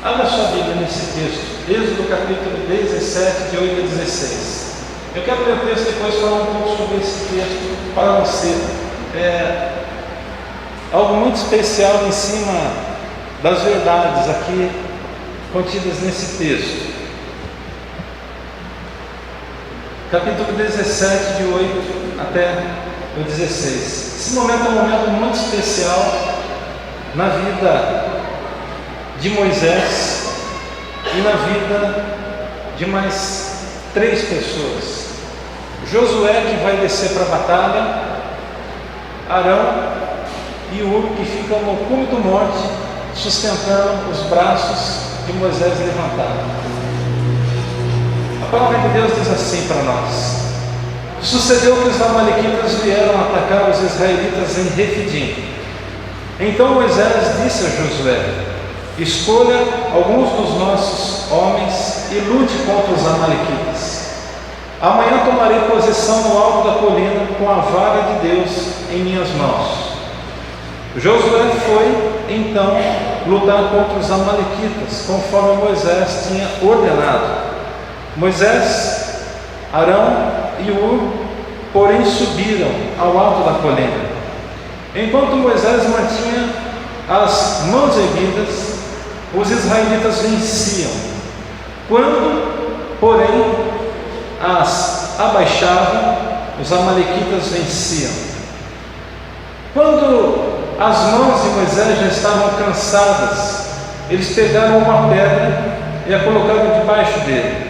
Abra sua Bíblia nesse texto, Êxodo capítulo 17, de 8 a 16. Eu quero ler o texto e depois falar um pouco sobre esse texto para você. Algo muito especial em cima das verdades aqui contidas nesse texto. Capítulo 17, de 8 até o 16. Esse momento é um momento muito especial na vida de Moisés e na vida de mais 3 pessoas. Josué, que vai descer para a batalha, Arão e Hur, que ficam no cume do monte, sustentando os braços de Moisés levantado. A palavra de Deus diz assim para nós: sucedeu que os amalequitas vieram atacar os israelitas em Refidim. Então Moisés disse a Josué: escolha alguns dos nossos homens e lute contra os amalequitas. Amanhã tomarei posição no alto da colina com a vara de Deus em minhas mãos. Josué foi então lutar contra os amalequitas, conforme Moisés tinha ordenado. Moisés, Arão e Hur, porém, subiram ao alto da colina. Enquanto Moisés mantinha as mãos erguidas, os israelitas venciam. Quando, porém, as abaixavam, os amalequitas venciam. Quando as mãos de Moisés já estavam cansadas, eles pegaram uma pedra e a colocaram debaixo dele,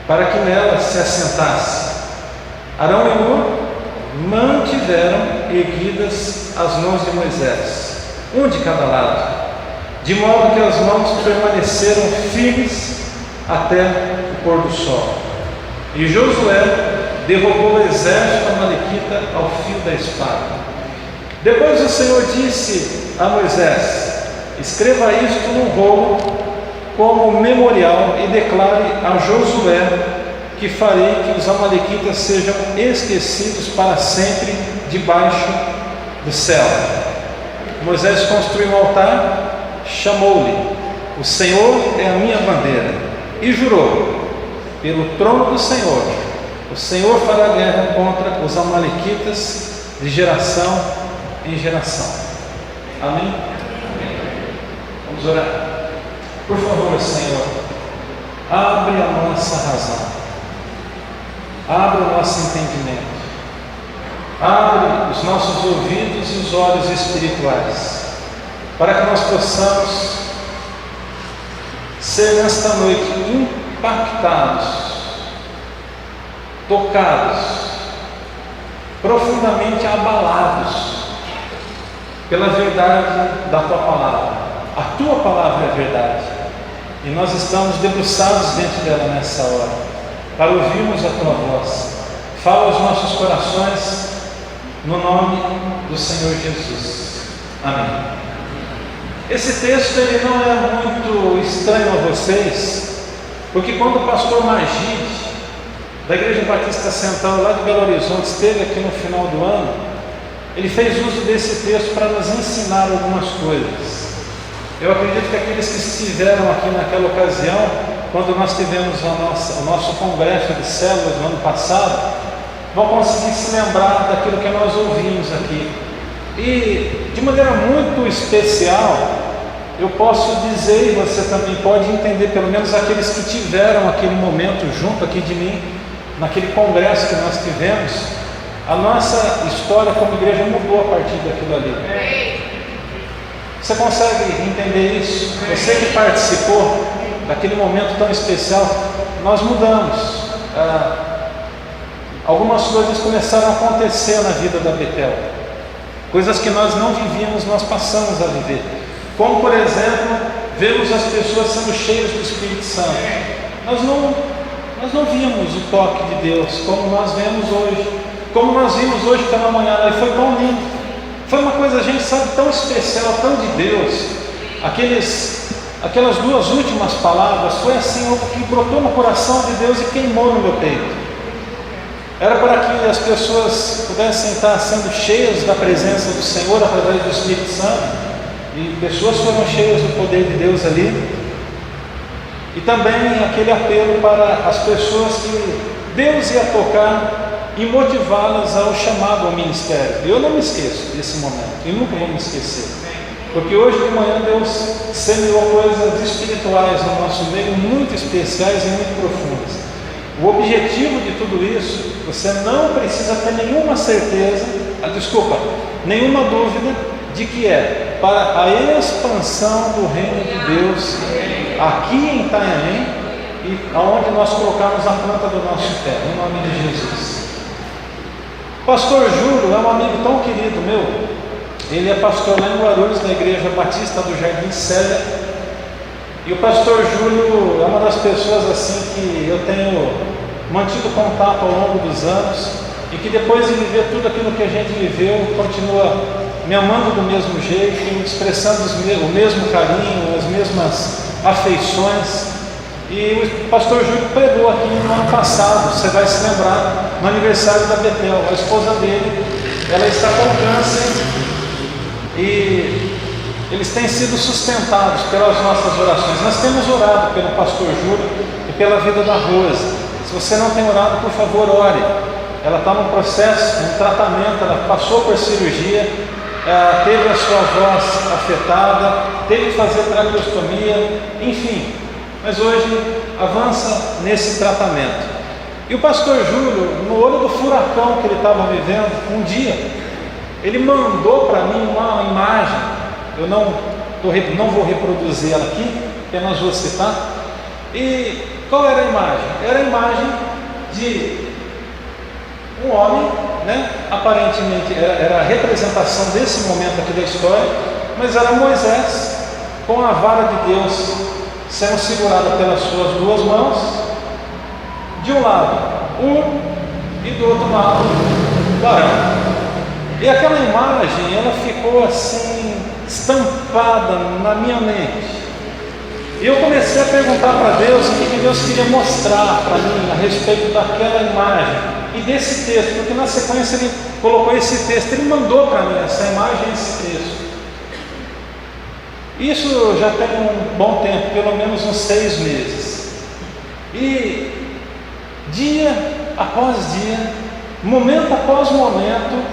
para que nela se assentasse. Arão e Hur mantiveram erguidas as mãos de Moisés, um de cada lado, de modo que as mãos permaneceram firmes até o pôr do sol. E Josué derrubou o exército amalekita ao fio da espada. Depois o Senhor disse a Moisés: escreva isto num rolo como memorial e declare a Josué que farei que os amalequitas sejam esquecidos para sempre debaixo do céu. Moisés construiu um altar, chamou-lhe: o Senhor é a minha bandeira, e jurou: pelo trono do Senhor, o Senhor fará guerra contra os amalequitas de geração em geração. Amém? Vamos orar. Por favor, Senhor, abre a nossa razão, abre o nosso entendimento, abre os nossos ouvidos e os olhos espirituais, para que nós possamos ser nesta noite impactados, tocados, profundamente abalados pela verdade da Tua Palavra. A Tua Palavra é a verdade, e nós estamos debruçados dentro dela nessa hora, para ouvirmos a Tua voz. Fala aos nossos corações, no nome do Senhor Jesus. Amém. Esse texto ele não é muito estranho a vocês, porque quando o pastor Magide, da Igreja Batista Central lá de Belo Horizonte, esteve aqui no final do ano, ele fez uso desse texto para nos ensinar algumas coisas. Eu acredito que aqueles que estiveram aqui naquela ocasião, quando nós tivemos o nosso congresso de células no ano passado, vão conseguir se lembrar daquilo que nós ouvimos aqui. E de maneira muito especial, eu posso dizer, e você também pode entender, pelo menos aqueles que tiveram aquele momento junto aqui de mim, naquele congresso que nós tivemos, a nossa história como igreja mudou a partir daquilo ali. Você consegue entender isso? Você que participou daquele momento tão especial, nós mudamos. Algumas coisas começaram a acontecer na vida da Betel. Coisas que nós não vivíamos, nós passamos a viver. Como, por exemplo, vemos as pessoas sendo cheias do Espírito Santo. Nós não vimos o toque de Deus como nós vemos hoje. Como nós vimos hoje pela manhã, e foi tão lindo. Foi uma coisa, a gente sabe, tão especial, tão de Deus. Aquelas 2 últimas palavras, foi assim, algo que brotou no coração de Deus e queimou no meu peito. Era para que as pessoas pudessem estar sendo cheias da presença do Senhor através do Espírito Santo, e pessoas foram cheias do poder de Deus ali, E também aquele apelo para as pessoas que Deus ia tocar e motivá-las ao chamado ao ministério. Eu não me esqueço desse momento, e nunca vou me esquecer. Porque hoje de manhã Deus semeou coisas espirituais no nosso meio, muito especiais e muito profundas. O objetivo de tudo isso, você não precisa ter nenhuma certeza, nenhuma dúvida de que é para a expansão do reino de Deus aqui em Itanhaém e aonde nós colocarmos a planta do nosso pé, em nome de Jesus. O pastor Júlio é um amigo tão querido meu. Ele é pastor lá em Guarulhos, na Igreja Batista do Jardim Célia. E o pastor Júlio é uma das pessoas assim que eu tenho mantido contato ao longo dos anos e que depois de viver tudo aquilo que a gente viveu, continua me amando do mesmo jeito, expressando o mesmo carinho, as mesmas afeições. E o pastor Júlio pregou aqui no ano passado, você vai se lembrar, no aniversário da Betel. A esposa dele, ela está com câncer e eles têm sido sustentados pelas nossas orações. Nós temos orado pelo pastor Júlio e pela vida da Rose. Se você não tem orado, por favor, ore. Ela está num processo, um tratamento, ela passou por cirurgia, teve a sua voz afetada, teve que fazer traqueostomia, enfim. Mas hoje avança nesse tratamento. E o pastor Júlio, no olho do furacão que ele estava vivendo, um dia, ele mandou para mim uma imagem. Eu não vou reproduzir ela aqui, apenas vou citar. E qual era a imagem? Era a imagem de um homem, né? Aparentemente era a representação desse momento aqui da história, mas era Moisés com a vara de Deus sendo segurada pelas suas duas mãos, de um lado e do outro lado Arão. E aquela imagem, ela ficou assim estampada na minha mente. E eu comecei a perguntar para Deus o que Deus queria mostrar para mim a respeito daquela imagem e desse texto, porque na sequência ele colocou esse texto, ele mandou para mim essa imagem e esse texto. Isso já tem um bom tempo, pelo menos uns 6 meses. E dia após dia, momento após momento,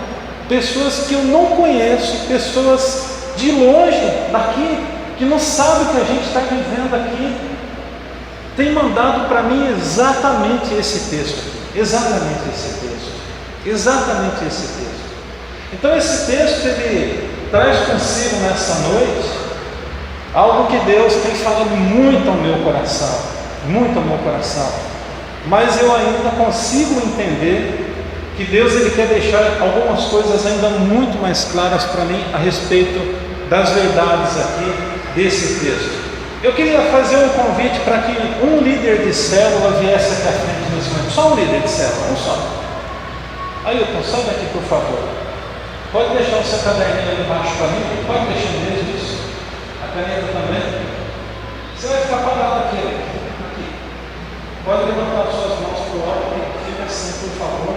pessoas que eu não conheço, pessoas de longe, daqui, que não sabem o que a gente está vivendo aqui, tem mandado para mim exatamente esse texto. Então esse texto, ele traz consigo nessa noite algo que Deus tem falado muito ao meu coração, mas eu ainda consigo entender que Deus ele quer deixar algumas coisas ainda muito mais claras para mim a respeito das verdades aqui desse texto. Eu queria fazer um convite para que um líder de célula viesse aqui à frente nesse momento. Só um líder de célula, um só. Ailton, sobe aqui por favor. Pode deixar o seu caderninho ali embaixo para mim? Pode deixar mesmo isso. A caneta também. Você vai ficar parado aqui. Pode levantar suas mãos para o alto. Fica assim, por favor.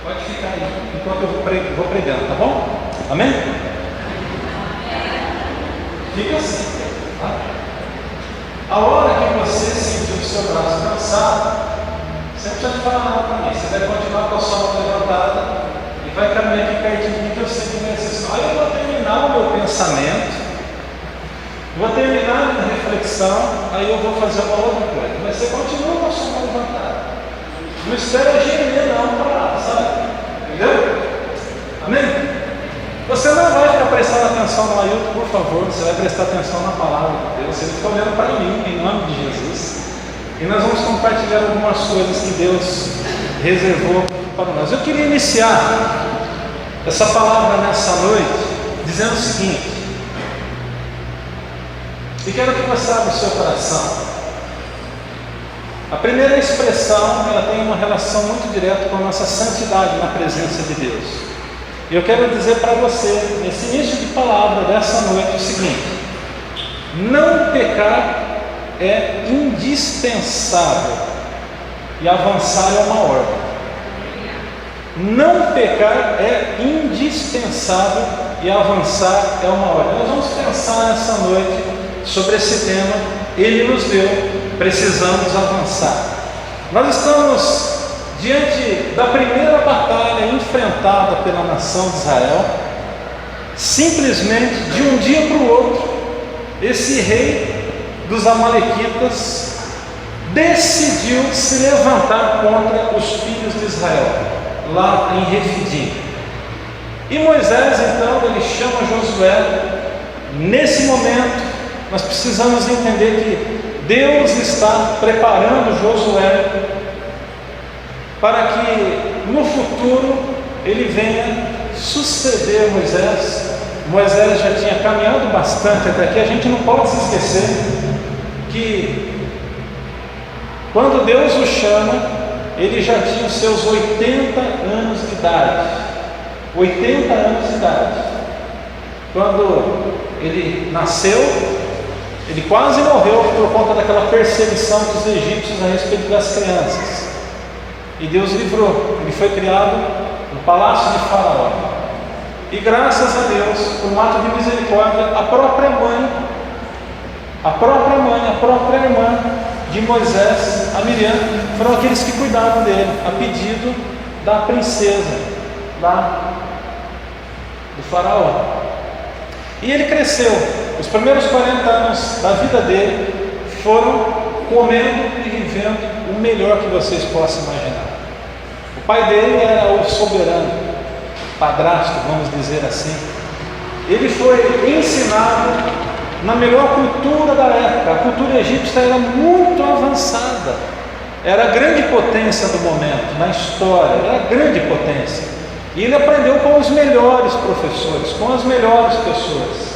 Pode ficar aí, enquanto eu vou pregando, tá bom? Amém? Fica assim, tá? A hora que você sentir o seu braço cansado, você não precisa falar nada para mim. Você vai continuar com a sua mão levantada e vai caminhar aqui pertinho de mim, que eu sei que vai ser assim. Aí eu vou terminar o meu pensamento, vou terminar a minha reflexão, aí eu vou fazer uma outra coisa. Mas você continua com a sua mão levantada. Não espera gemer não para, sabe? Entendeu? Amém? Você não vai ficar prestando atenção no Ailton, por favor. Você vai prestar atenção na palavra de Deus. Você fica olhando para mim, em nome de Jesus. E nós vamos compartilhar algumas coisas que Deus reservou para nós. Eu queria iniciar essa palavra nessa noite dizendo o seguinte. E quero que você abra o seu coração. A primeira expressão, ela tem uma relação muito direta com a nossa santidade na presença de Deus. E eu quero dizer para você, nesse início de palavra dessa noite, o seguinte: não pecar é indispensável e avançar é uma ordem. Não pecar é indispensável e avançar é uma ordem. Nós vamos pensar nessa noite sobre esse tema Ele nos deu, precisamos avançar. Nós estamos diante da primeira batalha enfrentada pela nação de Israel. Simplesmente, de um dia para o outro, esse rei dos amalequitas decidiu se levantar contra os filhos de Israel, lá em Refidim. E Moisés, então, ele chama Josué. Nesse momento, nós precisamos entender que Deus está preparando Josué para que no futuro ele venha suceder Moisés. Moisés já tinha caminhado bastante até aqui. A gente não pode se esquecer que quando Deus o chama, ele já tinha os seus 80 anos de idade. 80 anos de idade. Quando ele nasceu, ele quase morreu por conta daquela perseguição dos egípcios a respeito das crianças. E Deus livrou. Ele foi criado no palácio de Faraó. E graças a Deus, por um ato de misericórdia, a própria irmã de Moisés, a Miriam, foram aqueles que cuidavam dele, a pedido da princesa lá do Faraó. E ele cresceu. Os primeiros 40 anos da vida dele foram comendo e vivendo o melhor que vocês possam imaginar. O pai dele era o soberano, padrasto, vamos dizer assim. Ele foi ensinado na melhor cultura da época. A cultura egípcia era muito avançada, era a grande potência do momento, na história, era a grande potência. E ele aprendeu com os melhores professores, com as melhores pessoas.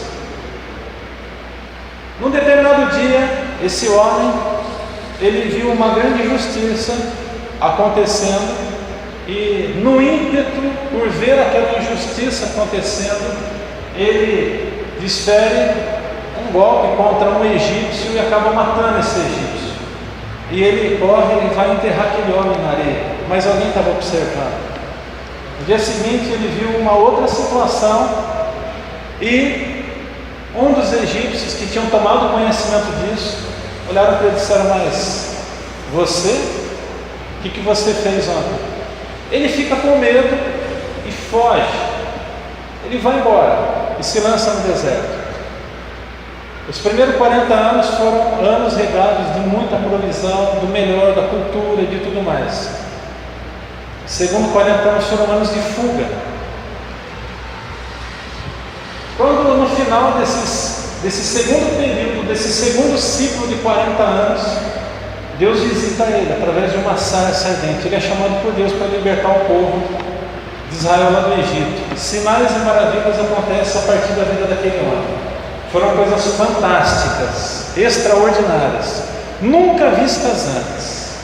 Num determinado dia, esse homem, ele viu uma grande injustiça acontecendo, e no ímpeto por ver aquela injustiça acontecendo, ele desfere um golpe contra um egípcio e acaba matando esse egípcio. E ele corre e vai enterrar aquele homem na areia, mas alguém estava observando. No dia seguinte ele viu uma outra situação, e um dos egípcios que tinham tomado conhecimento disso, olharam para ele e disseram: mas você, o que você fez ontem? Ele fica com medo e foge. Ele vai embora e se lança no deserto. Os primeiros 40 anos foram anos regados de muita provisão, do melhor da cultura e de tudo mais. Os segundos 40 anos foram anos de fuga. Quando no final desse segundo período, desse segundo ciclo de 40 anos, Deus visita ele através de uma sarça ardente. Ele é chamado por Deus para libertar o povo de Israel lá do Egito. Sinais e maravilhas acontecem a partir da vida daquele homem. Foram coisas fantásticas, extraordinárias, nunca vistas antes.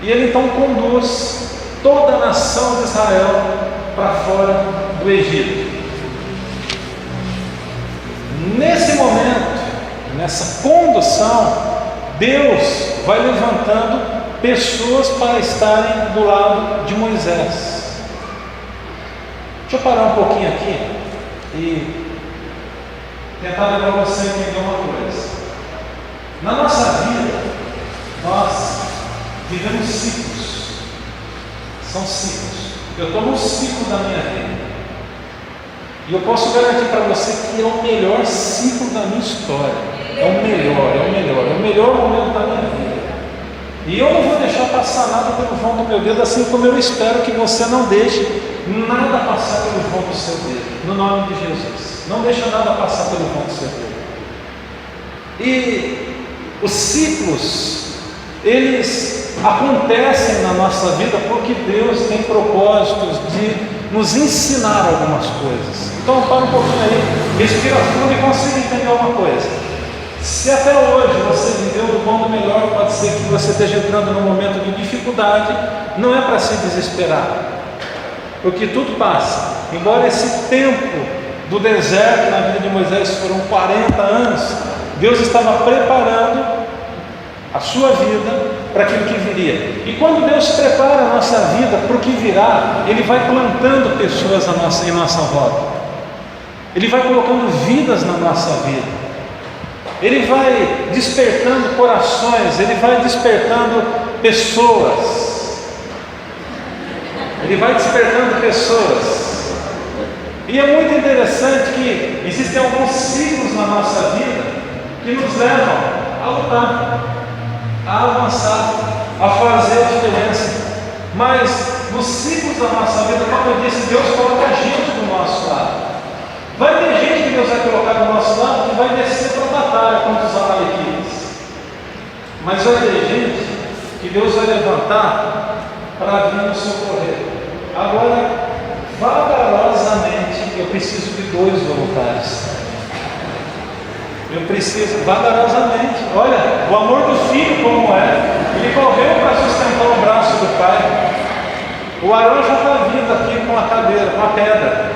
E ele então conduz toda a nação de Israel para fora do Egito. Nesse momento, nessa condução, Deus vai levantando pessoas para estarem do lado de Moisés. Deixa eu parar um pouquinho aqui e tentar levar você a entender uma coisa. Na nossa vida, nós vivemos ciclos. São ciclos. Eu estou no ciclo da minha vida. E eu posso garantir para você que é o melhor ciclo da minha história. É o melhor momento da minha vida. E eu não vou deixar passar nada pelo vão do meu dedo, assim como eu espero que você não deixe nada passar pelo vão do seu dedo, no nome de Jesus. Não deixa nada passar pelo vão do seu dedo. E os ciclos, eles acontecem na nossa vida porque Deus tem propósitos de nos ensinar algumas coisas. Então para um pouquinho aí, respira fundo e consiga entender uma coisa. Se até hoje você viveu do bom do melhor, pode ser que você esteja entrando num momento de dificuldade. Não é para se desesperar, porque tudo passa. Embora esse tempo do deserto na vida de Moisés foram 40 anos, Deus estava preparando a sua vida para aquilo que viria. E quando Deus prepara a nossa vida para o que virá, Ele vai plantando pessoas em nossa volta. Ele vai colocando vidas na nossa vida. Ele vai despertando corações, Ele vai despertando pessoas. Ele vai despertando pessoas. E é muito interessante que existem alguns ciclos na nossa vida que nos levam a lutar, a avançar, a fazer a diferença. Mas nos ciclos da nossa vida, como eu disse, Deus coloca a gente do nosso lado. Vai ter gente que Deus vai colocar do nosso lado que vai descer para a batalha contra os amalequitas. Mas vai ter gente que Deus vai levantar para vir nos socorrer. Agora, vagarosamente, eu preciso de 2 voluntários. Eu preciso, vagarosamente. Olha, o amor do filho como é. Ele correu para sustentar o braço do pai. O Arão já está vindo aqui com a cadeira, com a pedra.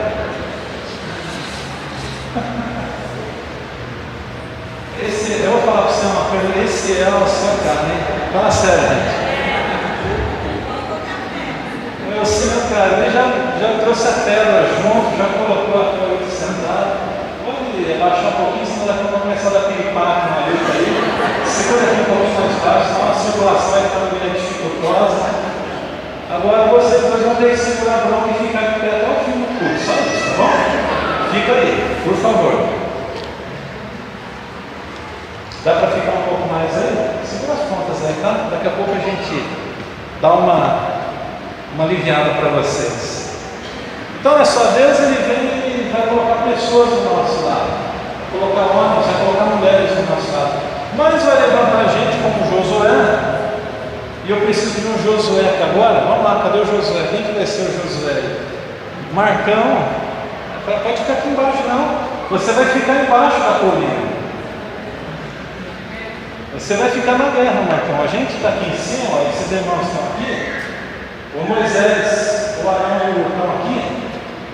Eu vou falar para você uma coisa, esse é o seu cara, hein? Fala sério, gente. O seu cara, ele já trouxe a pedra junto, já colocou a coisa sentada. Pode abaixar um pouquinho, senão daqui a pouco começar a dar piripaque na luta aí. Segura aqui um pouquinho mais baixo, senão a circulação vai estar meio dificultosa. Agora vocês dois vão ter que segurar a bronca e ficar de pé até o fim do culto, só isso, tá bom? Fica aí, por favor. Dá para ficar um pouco mais aí? Segura as pontas aí, tá? Daqui a pouco a gente dá uma aliviada para vocês. Então, olha só, Deus ele vem e vai colocar pessoas do nosso lado, vai colocar homens, vai colocar mulheres do nosso lado, mas vai levantar gente como Josué. E eu preciso de um Josué aqui agora. Vamos lá, cadê o Josué? Quem que vai ser o Josué? Marcão. Pode ficar aqui embaixo, não. Você vai ficar embaixo da colina. Você vai ficar na guerra, Marcão. A gente está aqui em cima, ó, esses irmãos estão aqui. O Moisés, o Arão e o Ur estão aqui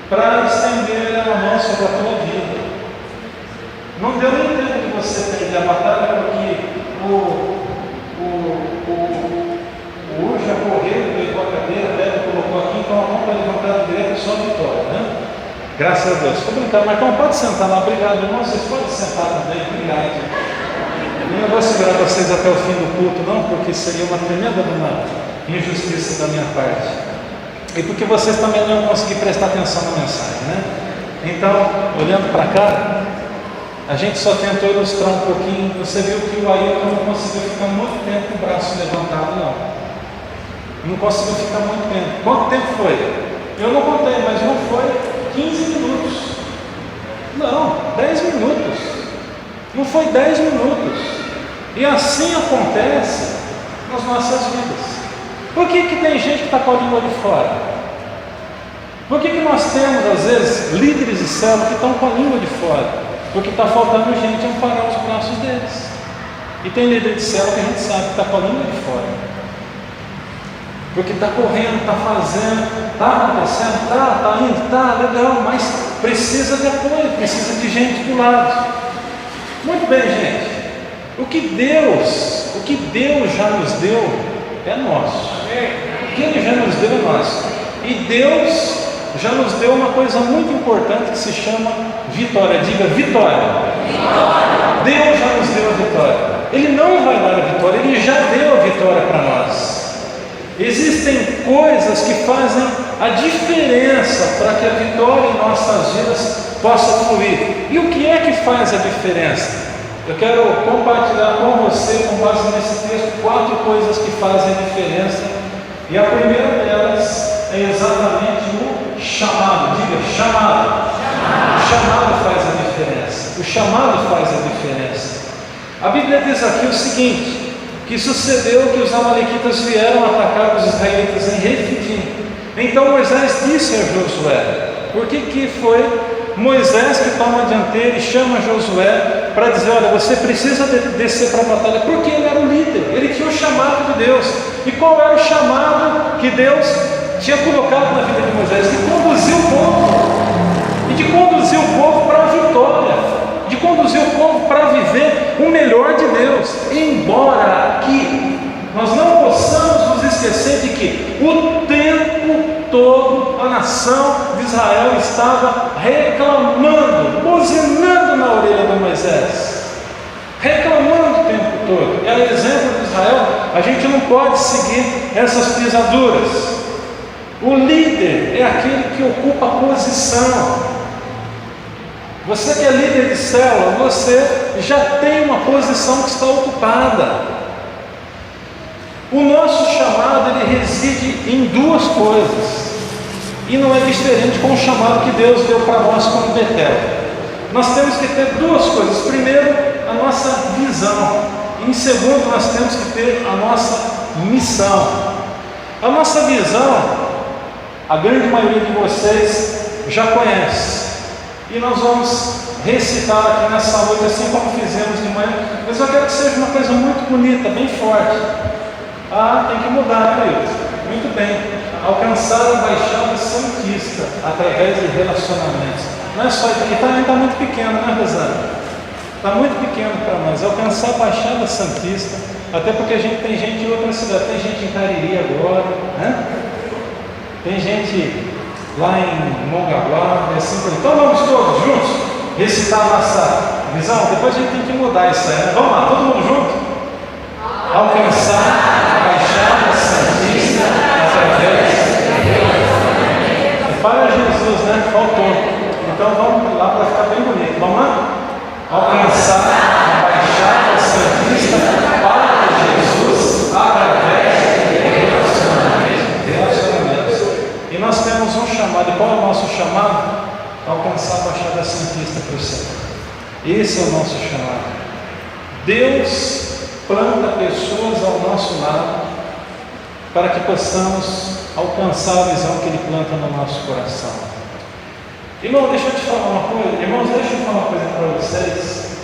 para estender a mão sobre a tua vida. Não deu nem tempo de você perder a batalha, porque o Ur já correu, pegou a cadeira, Beto colocou aqui, então a mão para levantar direto só a vitória, né? Graças a Deus. Estou brincando, Marcão, pode sentar lá. Obrigado, irmão. Vocês podem sentar também. Obrigado. Eu não vou segurar vocês até o fim do culto, não, porque seria uma tremenda injustiça da minha parte. E porque vocês também não iam conseguir prestar atenção na mensagem, né? Então, olhando para cá, a gente só tentou ilustrar um pouquinho. Você viu que o Ailton não conseguiu ficar muito tempo com o braço levantado, não. Não conseguiu ficar muito tempo. Quanto tempo foi? Eu não contei, mas não foi 15 minutos. Não, 10 minutos. Não foi 10 minutos. E assim acontece nas nossas vidas. Por que tem gente que está com a língua de fora? Por que nós temos, às vezes, líderes de célula que estão com a língua de fora? Porque está faltando gente amparar os braços deles. E tem líder de célula que a gente sabe que está com a língua de fora. Porque está correndo, está fazendo, está acontecendo, está indo, está legal, mas precisa de apoio, precisa de gente do lado. Muito bem, gente. O que Deus já nos deu é nosso. O que Ele já nos deu é nosso. E Deus já nos deu uma coisa muito importante que se chama vitória. Diga vitória. Vitória. Deus já nos deu a vitória. Ele não vai dar a vitória, Ele já deu a vitória para nós. Existem coisas que fazem a diferença para que a vitória em nossas vidas possa fluir. E o que é que faz a diferença? Eu quero compartilhar com você, com base nesse texto, 4 coisas que fazem a diferença. E a primeira delas é exatamente o chamado. Diga, chamado. O chamado faz a diferença. O chamado faz a diferença. A Bíblia diz aqui o seguinte, que sucedeu que os amalequitas vieram atacar os israelitas em Refidim. Então Moisés disse a Josué, por que foi Moisés que toma a dianteira e chama Josué para dizer, olha, você precisa descer para a batalha, porque ele era o líder, ele tinha o chamado de Deus. E qual era o chamado que Deus tinha colocado na vida de Moisés? De conduzir o povo, e de conduzir o povo para a vitória, de conduzir o povo para viver o melhor de Deus. Embora aqui nós não possamos nos esquecer de que o tempo todo a nação de Israel estava reclamando, buzinando na orelha de Moisés, reclamando o tempo todo. E a exemplo de Israel, a gente não pode seguir essas pisaduras. O líder é aquele que ocupa a posição. Você que é líder de célula, você já tem uma posição que está ocupada. O nosso chamado, ele reside em duas coisas. E não é diferente com o chamado que Deus deu para nós como Betel. Nós temos que ter duas coisas. Primeiro, a nossa visão. E em segundo, nós temos que ter a nossa missão. A nossa visão, a grande maioria de vocês já conhece. E nós vamos recitar aqui nessa noite, assim como fizemos de manhã. Mas eu quero que seja uma coisa muito bonita, bem forte. Ah, tem que mudar, né, Wilson? Muito bem. Alcançar a Baixada Santista através de relacionamentos. Não é só isso aqui, também está muito pequeno, né, Rosana? Está muito pequeno para nós. Alcançar a Baixada Santista, até porque a gente tem gente em outras cidades, tem gente em Cariri agora, né? Tem gente lá em Mongaguá, e assim por aí. Então vamos todos juntos recitar a nossa visão. Depois a gente tem que mudar isso aí, né? Vamos lá, todo mundo junto? Alcançar a Baixada Santista através para Jesus, né? Faltou. Então vamos lá para ficar bem bonito. Vamos lá? Alcançar a Baixada Santista para Jesus através de relacionamentos. E nós temos um chamado. E qual é o nosso chamado? Alcançar a Baixada Santista para o céu. Esse é o nosso chamado. Deus planta pessoas ao nosso lado para que possamos alcançar a visão que Ele planta no nosso coração. Irmão, deixa eu te falar uma coisa. Irmãos, deixa eu falar uma coisa para vocês.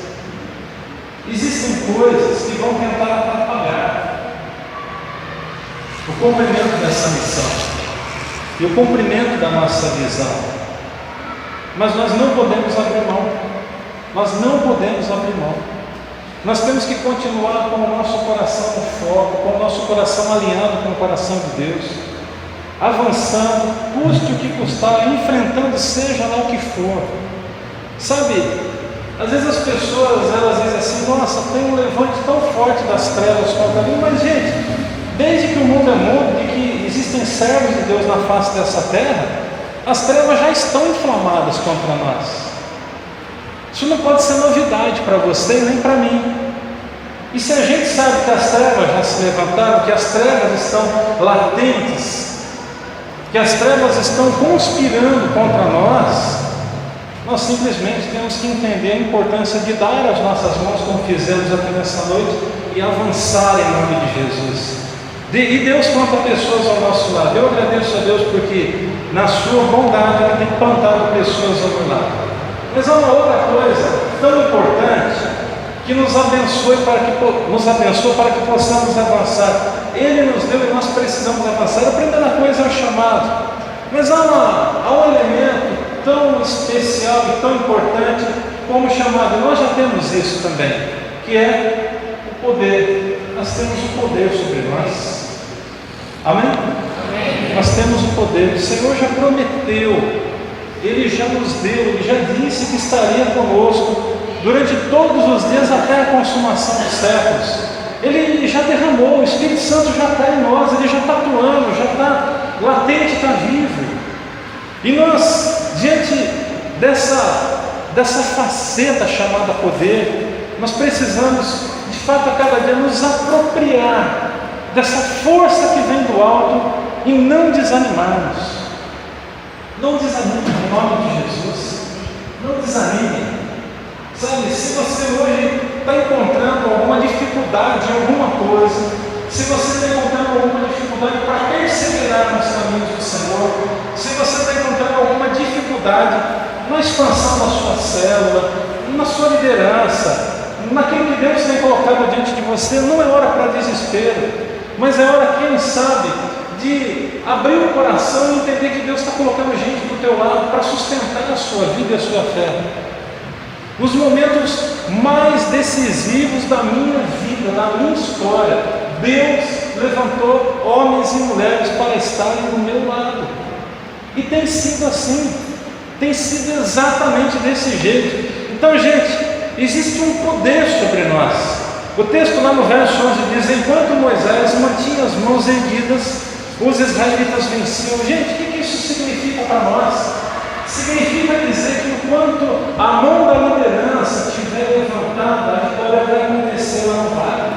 Existem coisas que vão tentar atrapalhar o cumprimento dessa missão e o cumprimento da nossa visão. Mas nós não podemos abrir mão. Nós não podemos abrir mão. Nós temos que continuar com o nosso coração no foco, com o nosso coração alinhado com o coração de Deus, avançando, custe o que custar, enfrentando seja lá o que for. Sabe, às vezes as pessoas, elas dizem assim, nossa, tem um levante tão forte das trevas contra mim, mas gente, desde que o mundo é mundo, e que existem servos de Deus na face dessa terra, as trevas já estão inflamadas contra nós. Isso não pode ser novidade para você e nem para mim. E se a gente sabe que as trevas já se levantaram, que as trevas estão latentes, que as trevas estão conspirando contra nós, nós simplesmente temos que entender a importância de dar as nossas mãos, como fizemos aqui nessa noite, e avançar em nome de Jesus. E Deus planta pessoas ao nosso lado. Eu agradeço a Deus porque na sua bondade Ele tem plantado pessoas ao meu lado. Mas há uma outra coisa tão importante que nos abençoa para que possamos avançar. Ele nos deu e nós precisamos avançar. A primeira coisa é o chamado. Mas há um elemento tão especial e tão importante como o chamado. E nós já temos isso também, que é o poder. Nós temos o poder sobre nós. Amém? Amém. Nós temos o poder. O Senhor já prometeu. Ele já nos deu, Ele já disse que estaria conosco durante todos os dias até a consumação dos séculos. Ele já derramou, o Espírito Santo já está em nós, Ele já está atuando, já está latente, está vivo. E nós, diante dessa faceta chamada poder, nós precisamos, de fato, a cada dia nos apropriar dessa força que vem do alto e não desanimarmos. Não desanime em nome de Jesus. Não desanime. Sabe, se você hoje está encontrando alguma dificuldade em alguma coisa, se você está encontrando alguma dificuldade para perseverar nos caminhos do Senhor, se você está encontrando alguma dificuldade na expansão da sua célula, na sua liderança, naquilo que Deus tem colocado diante de você, não é hora para desespero, mas é hora, quem sabe, de abrir o coração e entender que Deus está colocando gente do teu lado para sustentar a sua vida e a sua fé. Nos momentos mais decisivos da minha vida, da minha história, Deus levantou homens e mulheres para estarem do meu lado. E tem sido assim, tem sido exatamente desse jeito. Então, gente, existe um poder sobre nós. O texto lá no verso 11 diz: enquanto Moisés mantinha as mãos erguidas, os israelitas venciam. Gente, o que isso significa para nós? Significa dizer que enquanto a mão da liderança estiver levantada, a vitória vai acontecer lá no vale.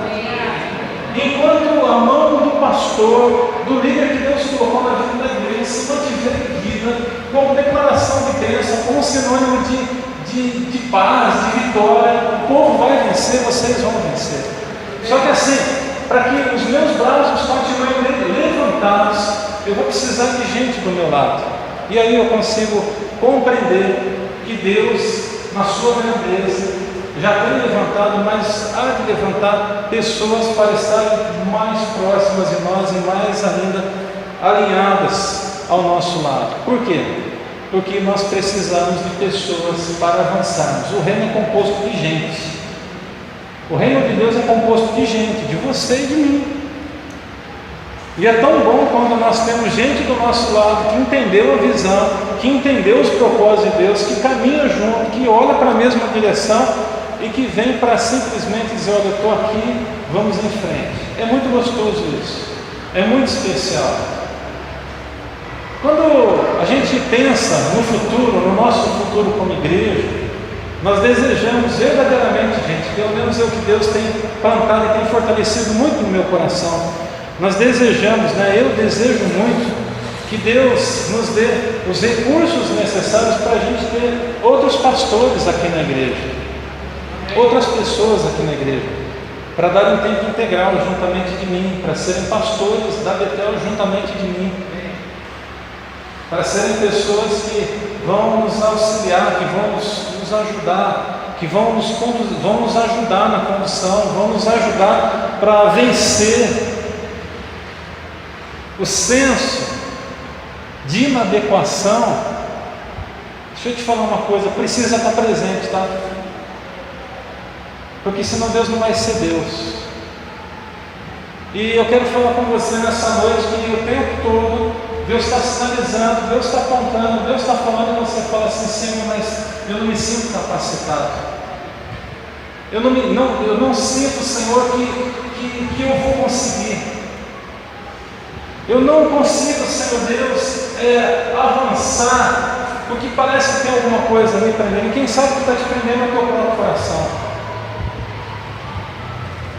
Enquanto a mão do pastor, do líder que Deus colocou na vida da igreja, se mantiver erguida, como declaração de bênção, como sinônimo de paz, de vitória, o povo vai vencer, vocês vão vencer. Só que assim, para que os meus braços continuem levantados, eu vou precisar de gente do meu lado. E aí eu consigo compreender que Deus, na sua grandeza, já tem levantado, mas há de levantar pessoas para estarem mais próximas de nós e mais ainda alinhadas ao nosso lado. Por quê? Porque nós precisamos de pessoas para avançarmos. O reino é composto de gente. O reino de Deus é composto de gente, de você e de mim. E é tão bom quando nós temos gente do nosso lado que entendeu a visão, que entendeu os propósitos de Deus, que caminha junto, que olha para a mesma direção e que vem para simplesmente dizer: olha, eu estou aqui, vamos em frente. É muito gostoso isso, é muito especial. Quando a gente pensa no futuro, no nosso futuro como igreja, nós desejamos verdadeiramente, gente, pelo menos é o que Deus tem plantado e tem fortalecido muito no meu coração. Nós desejamos, eu desejo muito que Deus nos dê os recursos necessários para a gente ter outros pastores aqui na igreja, outras pessoas aqui na igreja, para dar um tempo integral juntamente de mim, para serem pastores da Betel juntamente de mim, para serem pessoas que vão nos auxiliar, que vão nos ajudar, que vão nos ajudar na condução, vão nos ajudar para vencer o senso de inadequação. Deixa eu te falar uma coisa, precisa estar presente, tá? Porque senão Deus não vai ser Deus. E eu quero falar com você nessa noite que o tempo todo Deus está sinalizando, Deus está apontando, Deus está falando, e você fala assim: Senhor, mas eu não me sinto capacitado. Eu não sinto, Senhor, que eu vou conseguir. Eu não consigo, Senhor Deus, avançar, porque parece que tem alguma coisa ali prendendo. E quem sabe que está te prendendo é o teu próprio coração.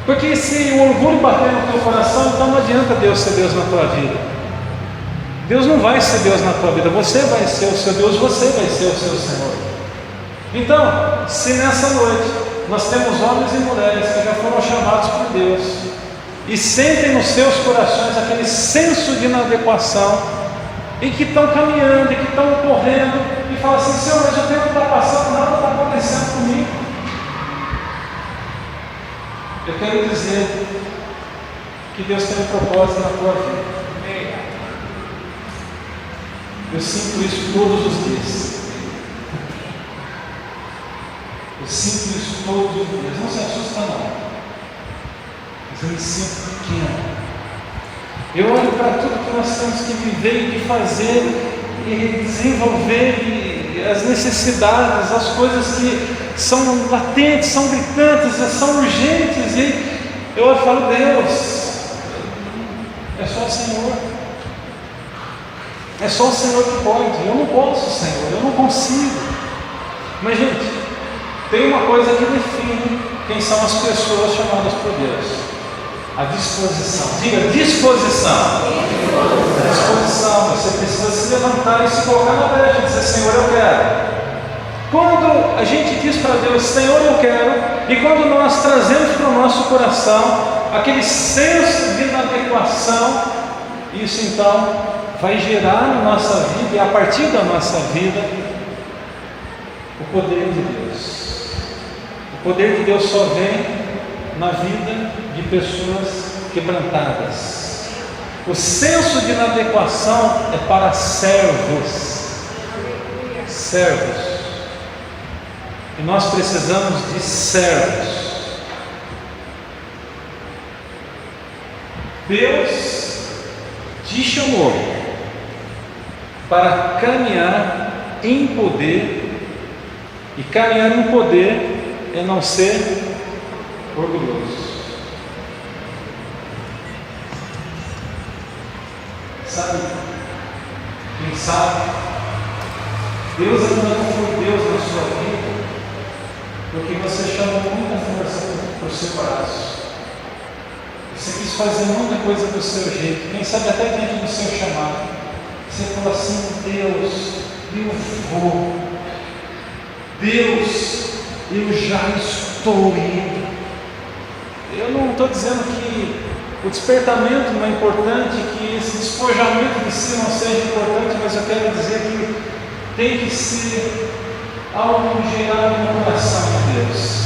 Porque se o orgulho bater no teu coração, então não adianta Deus ser Deus na tua vida. Deus não vai ser Deus na tua vida, você vai ser o seu Deus, você vai ser o seu Senhor. Então, se nessa noite nós temos homens e mulheres que já foram chamados por Deus e sentem nos seus corações aquele senso de inadequação, e que estão caminhando, e que estão correndo, e falam assim: Senhor, mas o tempo está passando, nada está acontecendo comigo. Eu quero dizer que Deus tem um propósito na tua vida. Eu sinto isso todos os dias. Eu sinto isso todos os dias. Não se assusta não. Mas eu me sinto pequeno. Eu olho para tudo que nós temos que viver e fazer e desenvolver, e as necessidades, as coisas que são latentes, são gritantes, são urgentes, e eu falo: Deus, é só o Senhor. É só o Senhor que pode. Eu não posso, Senhor, eu não consigo. Mas, gente, tem uma coisa que define quem são as pessoas chamadas por Deus: a disposição. Diga: disposição. A disposição. Você precisa se levantar e se colocar na brecha e dizer: Senhor, eu quero. Quando a gente diz para Deus: Senhor, eu quero, e quando nós trazemos para o nosso coração aquele senso de inadequação, isso então vai gerar na nossa vida, e a partir da nossa vida, o poder de Deus. O poder de Deus só vem na vida de pessoas quebrantadas. O senso de inadequação é para servos. Servos. E nós precisamos de servos. Deus te chamou para caminhar em poder, e caminhar em poder é não ser orgulhoso. Sabe? Quem sabe? Deus ainda não foi Deus na sua vida, porque você chamou muita força para o seu braço. Você quis fazer muita coisa do seu jeito, quem sabe até dentro do seu chamado. Você falou assim: Deus, eu vou. Deus, eu já estou indo. Eu não estou dizendo que o despertamento não é importante, que esse despojamento de si não seja importante, mas eu quero dizer que tem que ser algo gerado no coração de Deus.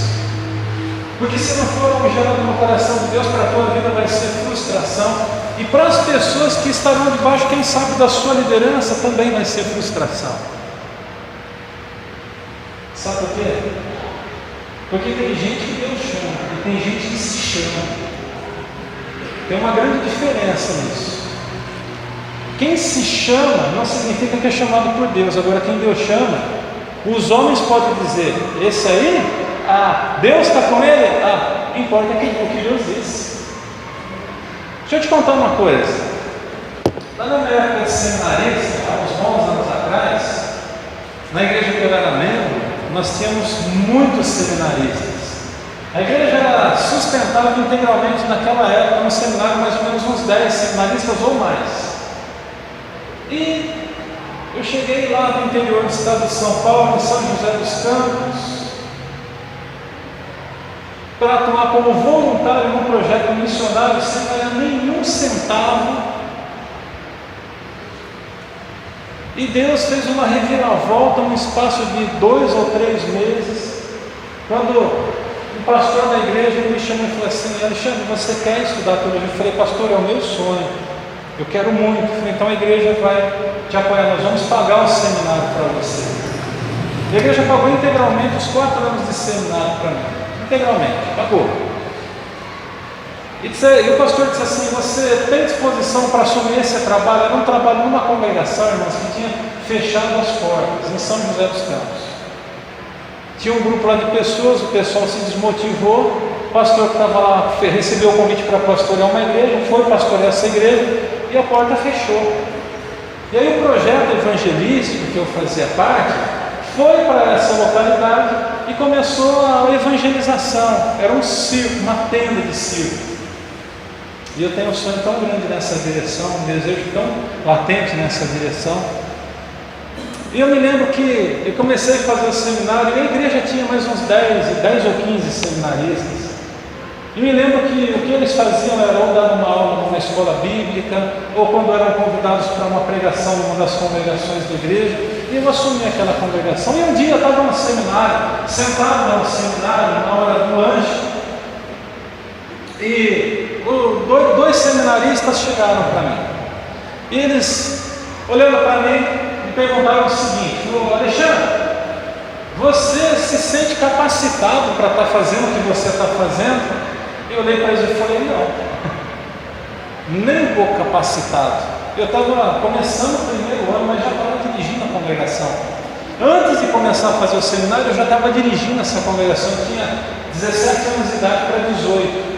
Porque se não for algo gerado no coração de Deus, para a tua vida vai ser frustração. E para as pessoas que estarão debaixo, quem sabe, da sua liderança, também vai ser frustração. Sabe por quê? Porque tem gente que Deus chama e tem gente que se chama. Tem uma grande diferença nisso. Quem se chama não significa que é chamado por Deus. Agora, quem Deus chama, os homens podem dizer: esse aí, Deus está com ele? Importa o que Deus disse. Deixa eu te contar uma coisa. Lá na minha época de seminarista, há uns bons anos atrás, na igreja que eu era membro, nós tínhamos muitos seminaristas. A igreja era sustentável integralmente naquela época, no seminário, mais ou menos uns 10 seminaristas ou mais. E eu cheguei lá no interior do estado de São Paulo, em São José dos Campos, para atuar como voluntário num projeto missionário sem ganhar nenhum centavo. E Deus fez uma reviravolta no espaço de 2 ou 3 meses, quando o pastor da igreja me chamou e falou assim: Alexandre, você quer estudar teologia? Eu falei: pastor, é o meu sonho, eu quero muito. Eu falei: então a igreja vai te apoiar, nós vamos pagar o seminário para você. A igreja pagou integralmente os 4 anos de seminário para mim, integralmente, pagou. E o pastor disse assim: você tem disposição para assumir esse trabalho? Era um trabalho numa congregação, irmãos, que tinha fechado as portas, em São José dos Campos. Tinha um grupo lá de pessoas, o pessoal se desmotivou, o pastor que estava lá recebeu o convite para pastorear uma igreja, foi pastorear essa igreja e a porta fechou. E aí o projeto evangelístico que eu fazia parte foi para essa localidade e começou a evangelização. Era um circo, uma tenda de circo. E eu tenho um sonho tão grande nessa direção, um desejo tão latente nessa direção. E eu me lembro que eu comecei a fazer o seminário e a igreja tinha mais uns 10 ou 15 seminaristas. E me lembro que o que eles faziam era ou dar uma aula numa escola bíblica, ou quando eram convidados para uma pregação em uma das congregações da igreja, e eu assumi aquela congregação. E um dia eu estava no seminário, sentado no seminário, na hora do lanche, e dois seminaristas chegaram para mim. E eles, olhando para mim, me perguntaram o seguinte: Alexandre, você se sente capacitado para estar fazendo o que você está fazendo? Eu olhei para eles e falei: não, nem um pouco capacitado. Eu estava começando o primeiro ano, mas já estava dirigindo a congregação. Antes de começar a fazer o seminário, eu já estava dirigindo essa congregação. Eu tinha 17 anos de idade para 18.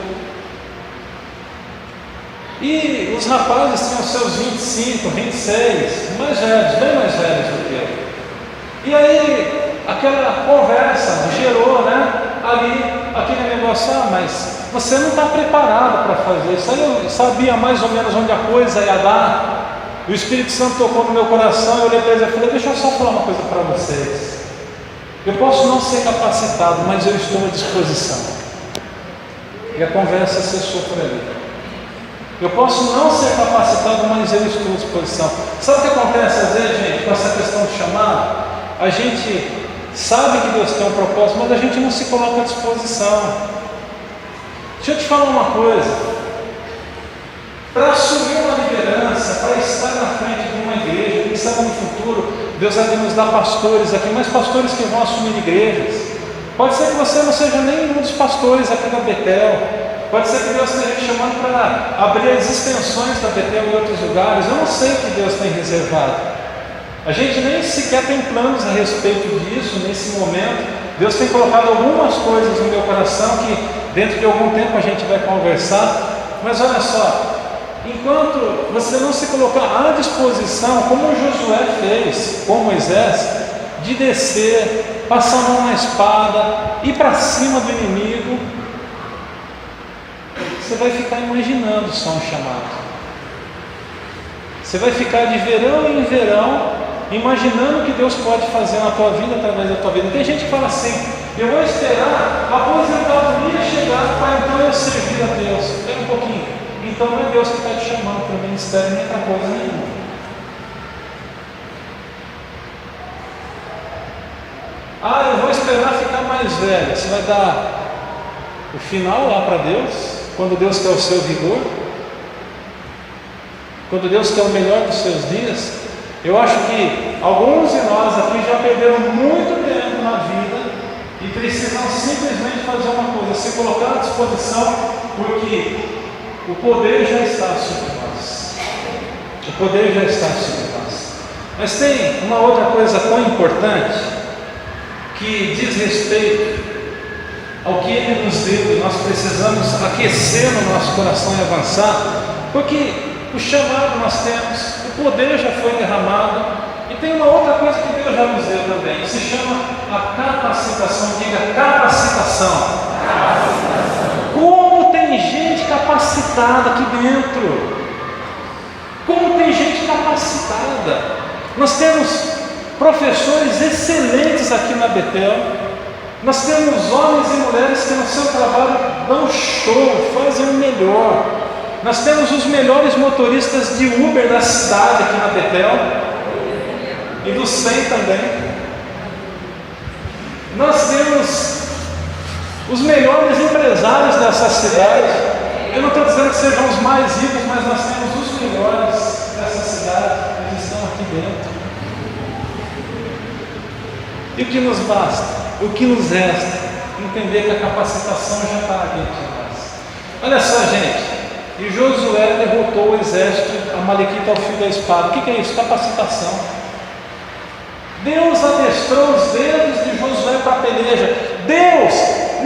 E os rapazes tinham seus 25, 26, mais velhos, bem mais velhos do que eu. E aí, aquela conversa gerou, ali, aquele negócio: mas você não está preparado para fazer isso. Aí eu sabia mais ou menos onde a coisa ia dar. O Espírito Santo tocou no meu coração, eu olhei para eles e falei: deixa eu só falar uma coisa para vocês. Eu posso não ser capacitado, mas eu estou à disposição. E a conversa cessou por ali. Eu posso não ser capacitado, mas eu estou à disposição. Sabe o que acontece às vezes, gente, com essa questão de chamado? A gente sabe que Deus tem um propósito, mas a gente não se coloca à disposição. Deixa eu te falar uma coisa. Para assumir uma liderança, para estar na frente de uma igreja, quem sabe no futuro, Deus vai nos dar pastores aqui, mas pastores que vão assumir igrejas. Pode ser que você não seja nenhum dos pastores aqui da Betel. Pode ser que Deus esteja te chamando para abrir as extensões da Betel em outros lugares. Eu não sei o que Deus tem reservado. A gente nem sequer tem planos a respeito disso nesse momento, Deus tem colocado algumas coisas no meu coração que dentro de algum tempo a gente vai conversar, mas olha só, enquanto você não se colocar à disposição, como Josué fez com Moisés, de descer, passar a mão na espada, ir para cima do inimigo, você vai ficar imaginando só um chamado. Você vai ficar de verão em verão, imaginando o que Deus pode fazer na tua vida, através da tua vida. Tem gente que fala assim: eu vou esperar a aposentadoria chegar para então eu servir a Deus. Espera um pouquinho. Então não é Deus que está te chamando para o ministério, nem para coisa nenhuma. Ah, eu vou esperar ficar mais velho. Você vai dar o final lá para Deus, quando Deus quer o seu vigor, quando Deus quer o melhor dos seus dias. Eu acho que alguns de nós aqui já perderam muito tempo na vida e precisam simplesmente fazer uma coisa: se colocar à disposição, porque o poder já está sobre nós. O poder já está sobre nós. Mas tem uma outra coisa tão importante que diz respeito ao que Ele nos deu, e nós precisamos aquecer no nosso coração e avançar, porque o chamado nós temos, o poder já foi derramado, e tem uma outra coisa que Deus já nos deu também, se chama a capacitação. Diga: capacitação. Como tem gente capacitada aqui dentro, como tem gente capacitada. Nós temos professores excelentes aqui na Betel, nós temos homens e mulheres que no seu trabalho dão show, fazem o melhor. Nós temos os melhores motoristas de Uber da cidade aqui na Betel e do SEM também. Nós temos os melhores empresários dessa cidade. Eu não estou dizendo que sejam os mais ricos, mas nós temos os melhores dessa cidade, eles estão aqui dentro. E o que nos basta? O que nos resta? Entender que a capacitação já está dentro de nós. Olha só, gente. E Josué derrotou o exército amalequita ao fio da espada. O que é isso? Capacitação. Deus adestrou os dedos de Josué para a peleja. Deus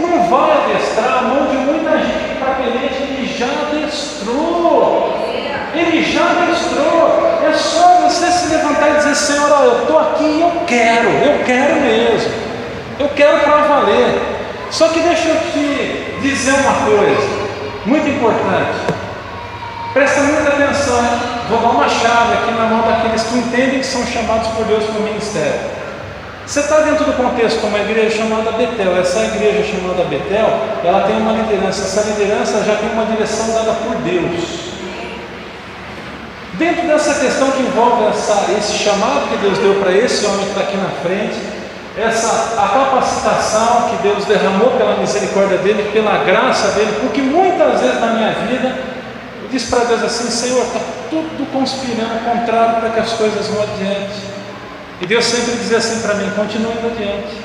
não vai adestrar a mão de muita gente para a peleja. Ele já adestrou. Ele já adestrou. É só você se levantar e dizer: Senhor, olha, eu estou aqui e eu quero mesmo. Eu quero para valer. Só que deixa eu te dizer uma coisa muito importante. Presta muita atenção, hein? Vou dar uma chave aqui na mão daqueles que entendem que são chamados por Deus para o ministério. Você está dentro do contexto de uma igreja chamada Betel. Essa igreja chamada Betel, ela tem uma liderança. Essa liderança já tem uma direção dada por Deus. Dentro dessa questão que envolve esse chamado que Deus deu para esse homem que está aqui na frente, a capacitação que Deus derramou pela misericórdia dele, pela graça dele, porque muitas vezes na minha vida eu disse para Deus assim: Senhor, está tudo conspirando contrário para que as coisas vão adiante. E Deus sempre dizia assim para mim: continua indo adiante,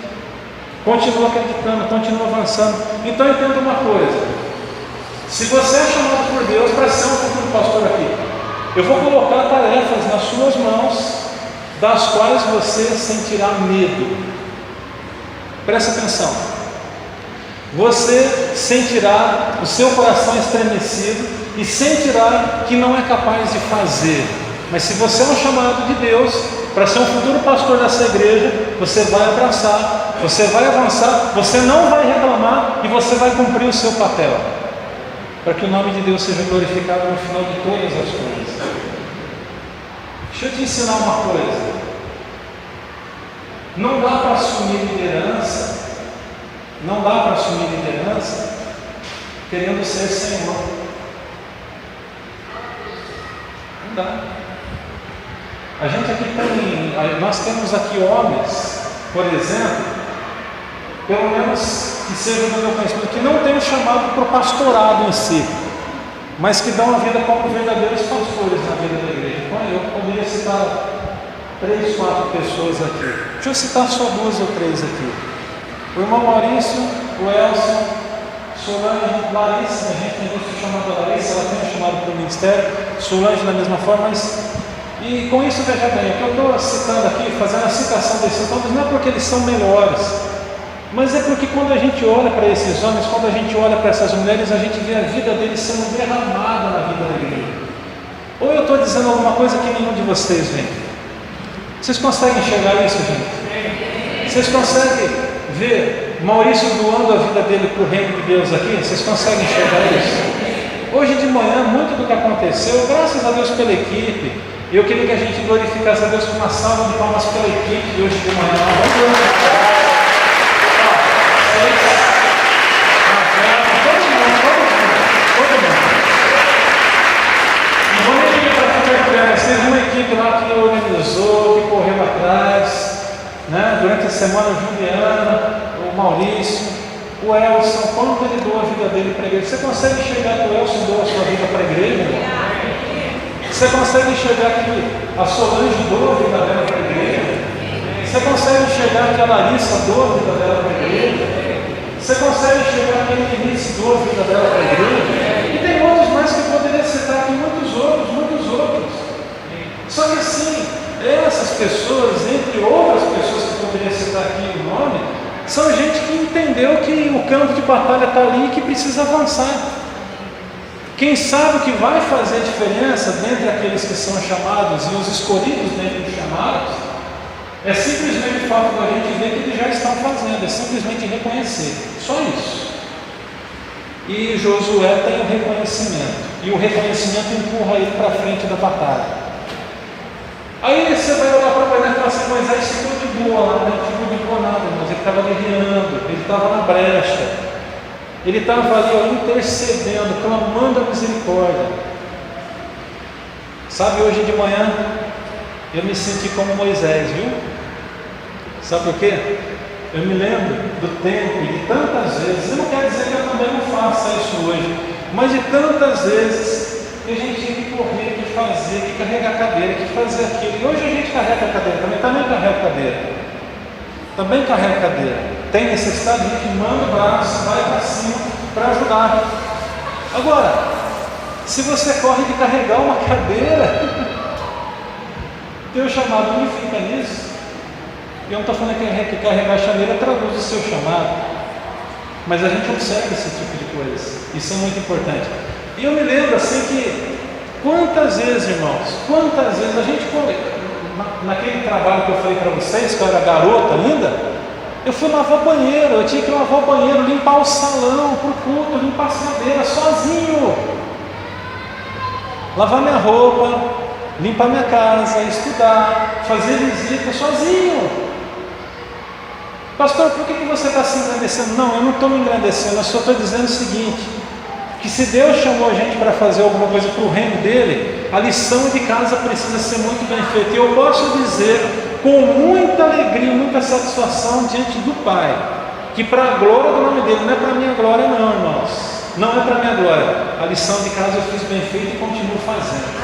continua acreditando, continua avançando. Então entenda uma coisa: se você é chamado por Deus para ser um futuro pastor aqui, eu vou colocar tarefas nas suas mãos, das quais você sentirá medo. Presta atenção. Você sentirá o seu coração estremecido e sentirá que não é capaz de fazer. Mas se você é um chamado de Deus para ser um futuro pastor dessa igreja, você vai abraçar, você vai avançar, você não vai reclamar e você vai cumprir o seu papel, para que o nome de Deus seja glorificado no final de todas as coisas. Deixa eu te ensinar uma coisa. Não dá para assumir liderança, querendo ser Senhor. Não dá. A gente aqui nós temos aqui homens, por exemplo, pelo menos que sejam do meu conhecimento, que não têm chamado para o pastorado em si, mas que dão a vida como verdadeiros pastores na vida da igreja. Eu poderia citar 3, 4 pessoas aqui. Deixa eu citar só 2 ou 3 aqui. O irmão Maurício, o Elson, Solange, Larissa. A gente tem visto chamada Larissa, ela tem um chamado para o ministério. Solange da mesma forma, e com isso, veja bem, o que eu estou citando aqui, fazendo a citação desses nomes, não é porque eles são melhores, Mas é porque quando a gente olha para esses homens, quando a gente olha para essas mulheres, a gente vê a vida deles sendo derramada na vida da igreja. Ou eu estou dizendo alguma coisa que nenhum de vocês vê? Vocês conseguem enxergar isso, gente? Vocês conseguem ver Maurício doando a vida dele para o reino de Deus aqui? Vocês conseguem enxergar isso? Hoje de manhã, muito do que aconteceu, graças a Deus pela equipe, e eu queria que a gente glorificasse a Deus com uma salva de palmas pela equipe de hoje de manhã. Vamos glorificar. Não vou nem pedir para ficar de pé, mas teve uma equipe lá que organizou, que correu atrás, né? Durante a semana, o Juliana, o Maurício, o Elson, quanto ele doou a vida dele para a igreja. Você consegue enxergar que o Elson doou a sua vida para a igreja? Você consegue enxergar que a Solange doou a vida dela para a igreja? Você consegue enxergar que a Larissa doou a vida dela para a igreja? Você consegue enxergar que a Denise doou a vida dela para a igreja? E tem outros mais que eu poderia citar aqui, muitos outros. Só que assim, essas pessoas, entre outras pessoas que eu poderia citar aqui o nome, são gente que entendeu que o campo de batalha está ali e que precisa avançar. Quem sabe o que vai fazer a diferença dentre aqueles que são chamados e os escolhidos dentre os chamados é simplesmente o fato da gente ver que eles já estão fazendo, é simplesmente reconhecer, só isso. E Josué tem o reconhecimento, e o reconhecimento empurra ele para frente da batalha. Aí você vai olhar para Moisés e falar assim: Moisés ficou de boa lá, não ficou de boa nada, mas ele estava guerreando, ele estava na brecha, ele estava ali ó, intercedendo, clamando a misericórdia. Sabe, hoje de manhã eu me senti como Moisés, viu? Sabe por quê? Eu me lembro do tempo e de tantas vezes, eu não quero dizer que eu também não faça isso hoje, mas de tantas vezes que a gente tinha que correr, que fazer, que carregar a cadeira, que fazer aquilo. E hoje a gente carrega a cadeira, também carrega a cadeira. Também carrega a cadeira. Tem necessidade, a gente manda o braço, vai para cima para ajudar. Agora, se você corre de carregar uma cadeira, teu chamado não fica nisso. Eu não estou falando que carregar a chaneira traduz o seu chamado, mas a gente observa esse tipo de coisa. Isso é muito importante. E eu me lembro assim que quantas vezes, irmãos, a gente, naquele trabalho que eu falei para vocês, que eu era garota ainda, eu fui lavar banheiro, eu tinha que lavar o banheiro, limpar o salão para o culto, limpar as cadeiras sozinho, lavar minha roupa, limpar minha casa, estudar, fazer visita sozinho. Pastor, por que você está se engrandecendo? Não, eu não estou me engrandecendo, eu só estou dizendo o seguinte, que se Deus chamou a gente para fazer alguma coisa para o reino dele, a lição de casa precisa ser muito bem feita. E eu posso dizer com muita alegria, muita satisfação diante do Pai, que para a glória do nome dele, não é para a minha glória não, irmãos, não é para a minha glória, a lição de casa eu fiz bem feita e continuo fazendo.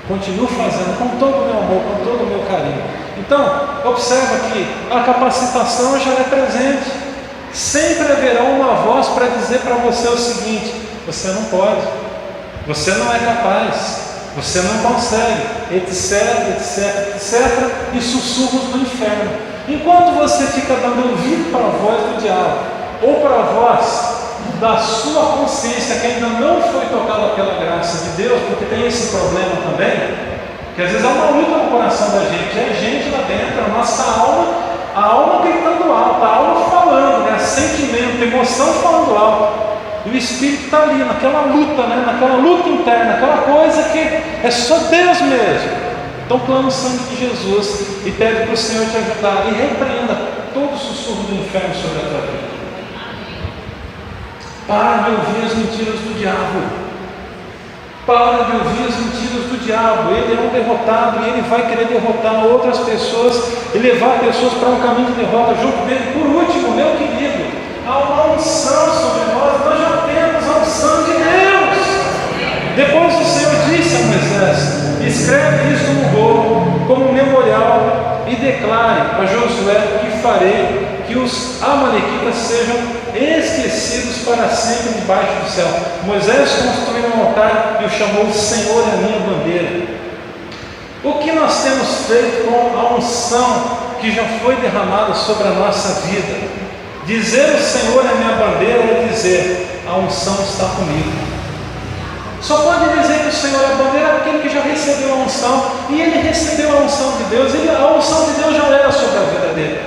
Continuo fazendo com todo o meu amor, com todo o meu carinho. Então, observa que a capacitação já é presente. Sempre haverá uma voz para dizer para você o seguinte: você não pode, você não é capaz, você não consegue, etc, etc, etc, e sussurros do inferno. Enquanto você fica dando ouvido para a voz do diabo, ou para a voz da sua consciência que ainda não foi tocada pela graça de Deus, porque tem esse problema também, que às vezes há uma luta no coração da gente, é gente lá dentro, a nossa alma, a alma gritando alto, a alma falando, né? Sentimento, emoção falando alto, e o Espírito está ali, naquela luta, né? Naquela luta interna, aquela coisa que é só Deus mesmo. Então clama o sangue de Jesus e pede para o Senhor te ajudar e repreenda todo o sussurro do inferno sobre a tua vida. Para de ouvir as mentiras do diabo. Para de ouvir as mentiras do diabo. Ele é um derrotado e ele vai querer derrotar outras pessoas e levar pessoas para um caminho de derrota junto dele. Por último, meu querido, há uma unção sobre nós já temos a unção de Deus. Depois o Senhor disse a Moisés: escreve isso no rolo como memorial e declare a Josué que farei que os amalequitas sejam esquecidos para sempre debaixo do céu. Moisés construiu um altar e o chamou: Senhor é a minha bandeira. O que nós temos feito com a unção que já foi derramada sobre a nossa vida. Dizer o Senhor é minha bandeira é dizer: a unção está comigo. Só pode dizer que o Senhor é a bandeira aquele que já recebeu a unção, e ele recebeu a unção de Deus, a unção de Deus já era sobre a vida dele.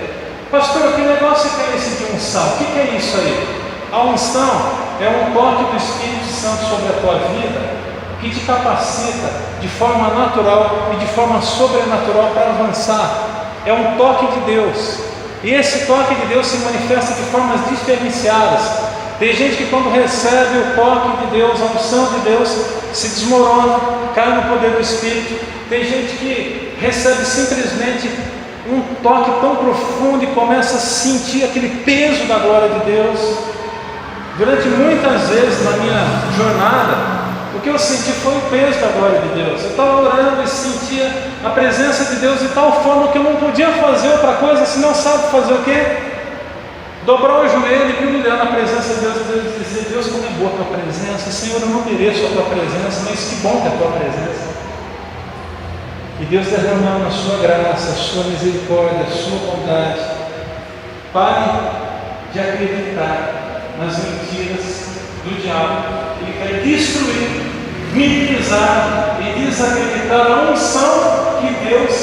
Pastor, que negócio que é esse de unção? O que é isso aí? A unção é um toque do Espírito Santo sobre a tua vida, que te capacita de forma natural e de forma sobrenatural para avançar. É um toque de Deus, e esse toque de Deus se manifesta de formas diferenciadas. Tem gente que quando recebe o toque de Deus, a unção de Deus, se desmorona, cai no poder do Espírito. Tem gente que recebe simplesmente um toque tão profundo e começa a sentir aquele peso da glória de Deus. Durante muitas vezes na minha jornada, o que eu senti foi o peso da glória de Deus. Eu estava orando e sentia a presença de Deus de tal forma que eu não podia fazer outra coisa senão, sabe fazer o quê? Dobrar o joelho e me humilhar na presença de Deus e dizer: Deus, como é boa a tua presença, Senhor, eu não mereço a tua presença, mas que bom que é a tua presença. E Deus derramando a sua graça, a sua misericórdia, a sua bondade. Pare de acreditar nas mentiras do diabo. Ele quer destruir, minimizar e desacreditar a unção que Deus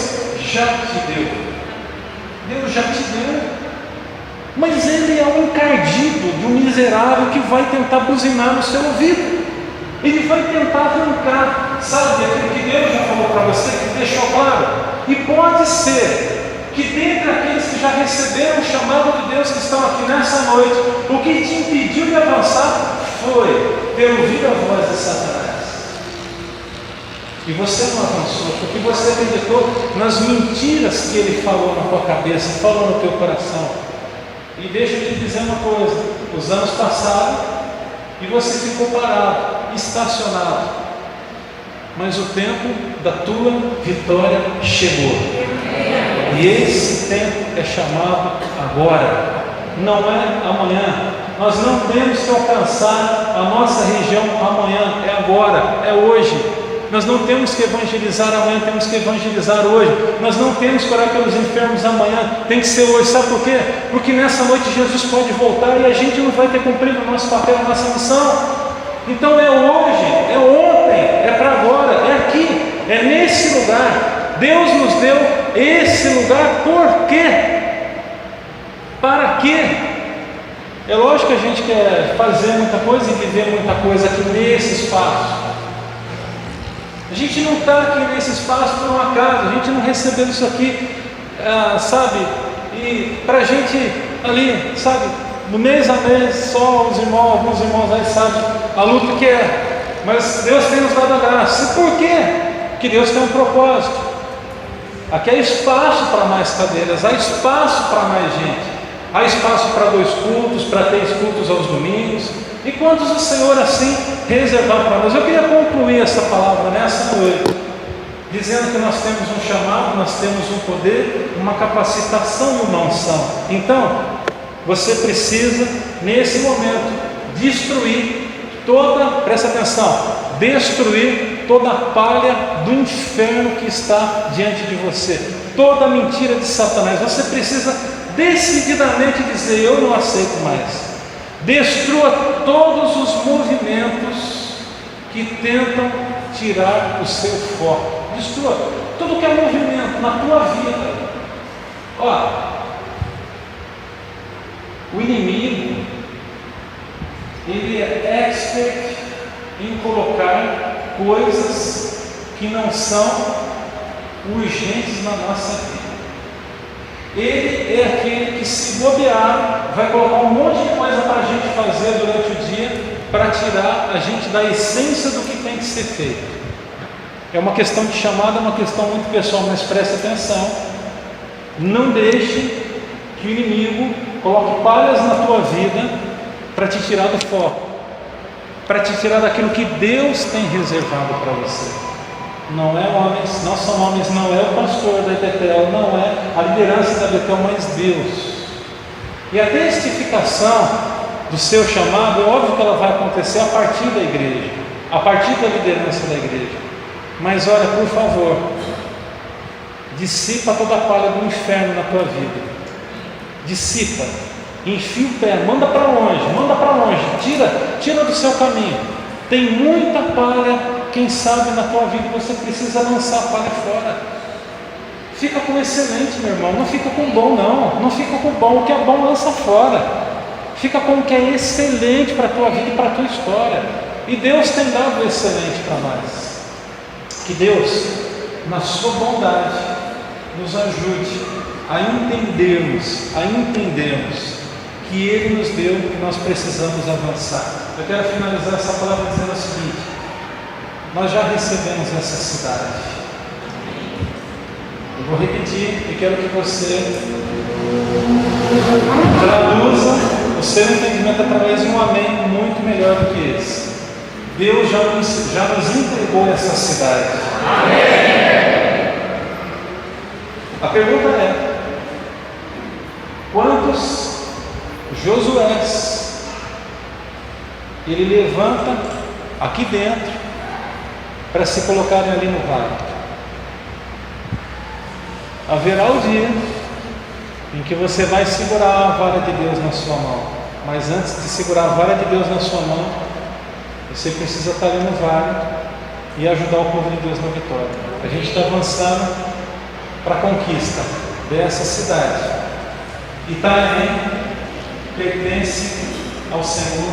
já te deu. Deus já te deu. Mas ele é um encardido de um miserável que vai tentar buzinar no seu ouvido. Ele vai tentar arrancar, sabe, aquilo que Deus já falou para você, que deixou claro. E pode ser que dentre aqueles que já receberam o chamado de Deus, que estão aqui nessa noite, o que te impediu de avançar foi ter ouvido a voz de Satanás. E você não avançou, porque você acreditou nas mentiras que ele falou na tua cabeça, falou no teu coração. E deixa eu te dizer uma coisa: os anos passaram e você ficou parado, estacionado, mas o tempo da tua vitória chegou. E esse tempo é chamado agora, não é amanhã. Nós não temos que alcançar a nossa região amanhã, é agora, é hoje. Nós não temos que evangelizar amanhã, temos que evangelizar hoje. Nós não temos que orar pelos enfermos amanhã, tem que ser hoje. Sabe por quê? Porque nessa noite Jesus pode voltar e a gente não vai ter cumprido o nosso papel, a nossa missão. Então é hoje, é ontem, é para agora, é aqui, é nesse lugar. Deus nos deu esse lugar por quê? Para quê? É lógico que a gente quer fazer muita coisa e viver muita coisa aqui nesse espaço. A gente não está aqui nesse espaço por um acaso, a gente não recebeu isso aqui, sabe? E para a gente ali, sabe, no mês a mês, só os irmãos, alguns irmãos aí sabem a luta que é, mas Deus tem nos dado a graça. E por quê? Porque Deus tem um propósito. Aqui há espaço para mais cadeiras, há espaço para mais gente, há espaço para 2 cultos, para 3 cultos aos domingos, e quantos o Senhor assim reservar para nós. Eu queria concluir essa palavra nessa noite, dizendo que nós temos um chamado, nós temos um poder, uma capacitação e uma unção. Então, você precisa, nesse momento, destruir presta atenção, destruir toda a palha do inferno que está diante de você, toda a mentira de Satanás. Você precisa decididamente dizer: eu não aceito mais. Destrua todos os movimentos que tentam tirar o seu foco. Destrua tudo que é movimento na tua vida. Ó, o inimigo, ele é expert em colocar coisas que não são urgentes na nossa vida. Ele é aquele que, se bobear, vai colocar um monte de coisa para a gente fazer durante o dia, para tirar a gente da essência do que tem que ser feito. É uma questão de chamada, é uma questão muito pessoal, mas preste atenção. Não deixe que o inimigo coloque palhas na tua vida para te tirar do foco, para te tirar daquilo que Deus tem reservado para você. Não é homens, não são homens, não é o pastor da Betel, não é a liderança da Betel, mas Deus. E a testificação do seu chamado, é óbvio que ela vai acontecer a partir da igreja, a partir da liderança da igreja. Mas olha, por favor, Dissipa toda a palha do inferno na tua vida. Dissipa. Enfia o pé, manda para longe, tira do seu caminho. Tem muita palha, quem sabe na tua vida você precisa lançar a palha fora. Fica com o excelente, meu irmão, não fica com o bom não fica com o bom, o que é bom lança fora. Fica com o que é excelente para a tua vida e para a tua história. E Deus tem dado o excelente para nós. Que Deus, na sua bondade, nos ajude a entendermos que Ele nos deu e nós precisamos avançar. Eu quero finalizar essa palavra dizendo o seguinte: nós já recebemos essa cidade. Eu vou repetir e quero que você traduza o seu entendimento através de um amém muito melhor do que esse. Deus já nos entregou essa cidade. Amém. A pergunta é: quantos Josués Ele levanta aqui dentro para se colocarem ali no vale? Haverá o dia em que você vai segurar a vara de Deus na sua mão, mas antes de segurar a vara de Deus na sua mão, você precisa estar ali no vale e ajudar o povo de Deus na vitória. A gente está avançando para a conquista dessa cidade. Itanhaém pertence ao Senhor